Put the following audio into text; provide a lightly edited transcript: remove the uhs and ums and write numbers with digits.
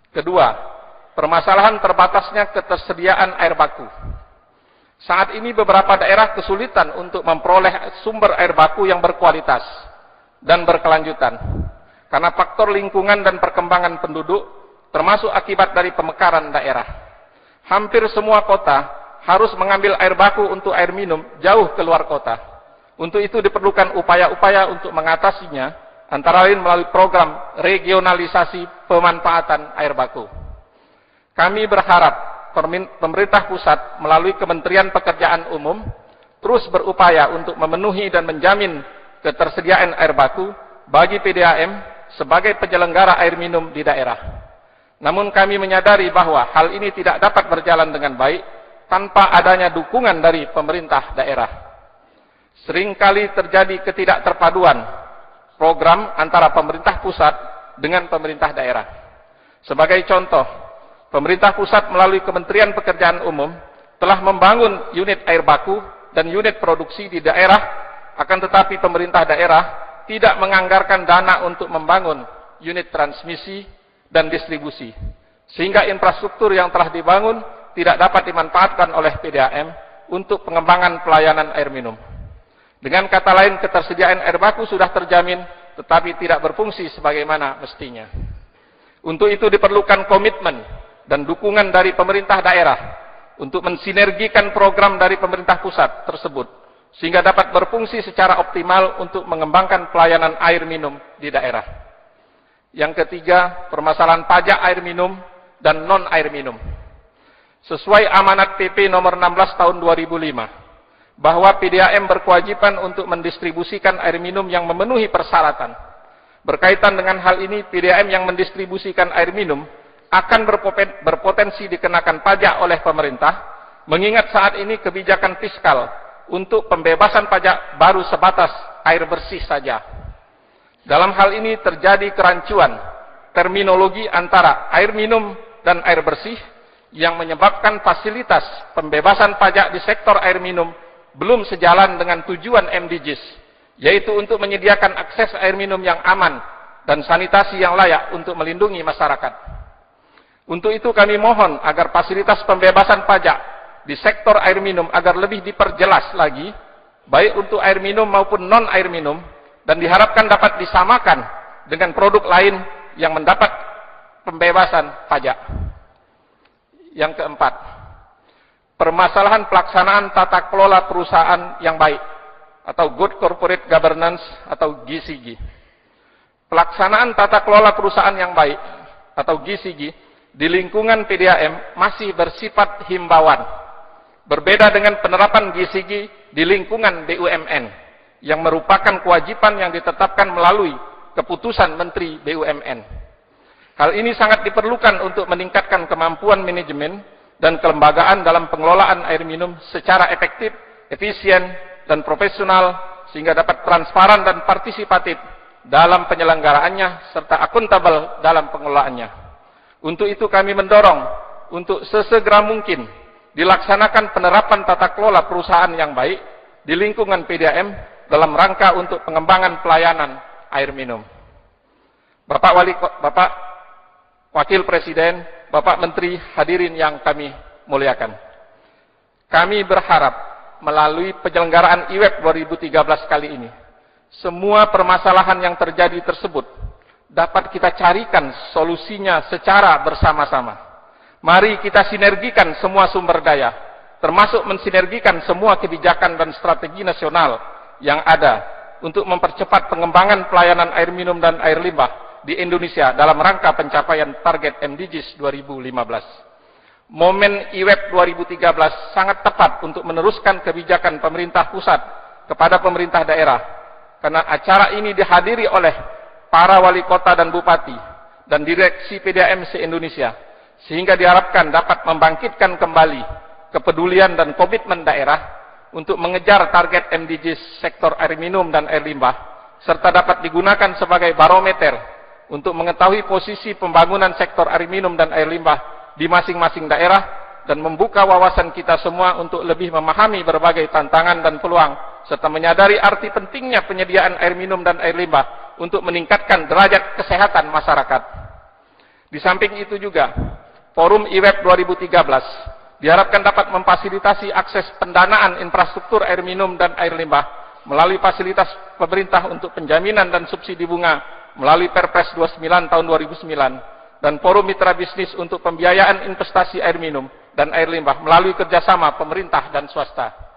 Kedua, permasalahan terbatasnya ketersediaan air baku. Saat ini beberapa daerah kesulitan untuk memperoleh sumber air baku yang berkualitas dan berkelanjutan karena faktor lingkungan dan perkembangan penduduk, termasuk akibat dari pemekaran daerah. Hampir semua kota harus mengambil air baku untuk air minum jauh keluar kota. Untuk itu diperlukan upaya-upaya untuk mengatasinya, antara lain melalui program regionalisasi pemanfaatan air baku. Kami berharap pemerintah pusat melalui Kementerian Pekerjaan Umum terus berupaya untuk memenuhi dan menjamin ketersediaan air baku bagi PDAM sebagai penyelenggara air minum di daerah. Namun kami menyadari bahwa hal ini tidak dapat berjalan dengan baik tanpa adanya dukungan dari pemerintah daerah. Seringkali terjadi ketidakterpaduan program antara pemerintah pusat dengan pemerintah daerah. Sebagai contoh, pemerintah pusat melalui Kementerian Pekerjaan Umum telah membangun unit air baku dan unit produksi di daerah, akan tetapi pemerintah daerah tidak menganggarkan dana untuk membangun unit transmisi dan distribusi, sehingga infrastruktur yang telah dibangun tidak dapat dimanfaatkan oleh PDAM untuk pengembangan pelayanan air minum. Dengan kata lain, ketersediaan air baku sudah terjamin, tetapi tidak berfungsi sebagaimana mestinya. Untuk itu diperlukan komitmen dan dukungan dari pemerintah daerah untuk mensinergikan program dari pemerintah pusat tersebut, sehingga dapat berfungsi secara optimal untuk mengembangkan pelayanan air minum di daerah. Yang ketiga, permasalahan pajak air minum dan non-air minum. Sesuai amanat PP nomor 16 tahun 2005, bahwa PDAM berkewajiban untuk mendistribusikan air minum yang memenuhi persyaratan. Berkaitan dengan hal ini, PDAM yang mendistribusikan air minum akan berpotensi dikenakan pajak oleh pemerintah, mengingat saat ini kebijakan fiskal untuk pembebasan pajak baru sebatas air bersih saja. Dalam hal ini terjadi kerancuan terminologi antara air minum dan air bersih yang menyebabkan fasilitas pembebasan pajak di sektor air minum belum sejalan dengan tujuan MDGs, yaitu untuk menyediakan akses air minum yang aman dan sanitasi yang layak untuk melindungi masyarakat. Untuk itu kami mohon agar fasilitas pembebasan pajak di sektor air minum agar lebih diperjelas lagi, baik untuk air minum maupun non-air minum, dan diharapkan dapat disamakan dengan produk lain yang mendapat pembebasan pajak. Yang keempat, permasalahan pelaksanaan tata kelola perusahaan yang baik atau Good Corporate Governance atau GCG. Pelaksanaan tata kelola perusahaan yang baik atau GCG di lingkungan PDAM masih bersifat himbauan. Berbeda dengan penerapan GCG di lingkungan BUMN yang merupakan kewajiban yang ditetapkan melalui keputusan Menteri BUMN. Hal ini sangat diperlukan untuk meningkatkan kemampuan manajemen dan kelembagaan dalam pengelolaan air minum secara efektif, efisien, dan profesional, sehingga dapat transparan dan partisipatif dalam penyelenggaraannya, serta akuntabel dalam pengelolaannya. Untuk itu kami mendorong untuk sesegera mungkin dilaksanakan penerapan tata kelola perusahaan yang baik di lingkungan PDAM dalam rangka untuk pengembangan pelayanan air minum. Bapak Wakil Presiden, Bapak Menteri, hadirin yang kami muliakan. Kami berharap melalui penyelenggaraan IWEB 2013 kali ini, semua permasalahan yang terjadi tersebut dapat kita carikan solusinya secara bersama-sama. Mari kita sinergikan semua sumber daya, termasuk mensinergikan semua kebijakan dan strategi nasional yang ada untuk mempercepat pengembangan pelayanan air minum dan air limbah di Indonesia dalam rangka pencapaian target MDGs 2015. Momen IWEB 2013 sangat tepat untuk meneruskan kebijakan pemerintah pusat kepada pemerintah daerah, karena acara ini dihadiri oleh para wali kota dan bupati dan direksi PDAM se-Indonesia, sehingga diharapkan dapat membangkitkan kembali kepedulian dan komitmen daerah untuk mengejar target MDGs sektor air minum dan air limbah, serta dapat digunakan sebagai barometer untuk mengetahui posisi pembangunan sektor air minum dan air limbah di masing-masing daerah, dan membuka wawasan kita semua untuk lebih memahami berbagai tantangan dan peluang, serta menyadari arti pentingnya penyediaan air minum dan air limbah untuk meningkatkan derajat kesehatan masyarakat. Di samping itu juga, Forum IWEB 2013 diharapkan dapat memfasilitasi akses pendanaan infrastruktur air minum dan air limbah melalui fasilitas pemerintah untuk penjaminan dan subsidi bunga melalui Perpres 29 tahun 2009 dan Forum Mitra Bisnis untuk pembiayaan investasi air minum dan air limbah melalui kerjasama pemerintah dan swasta.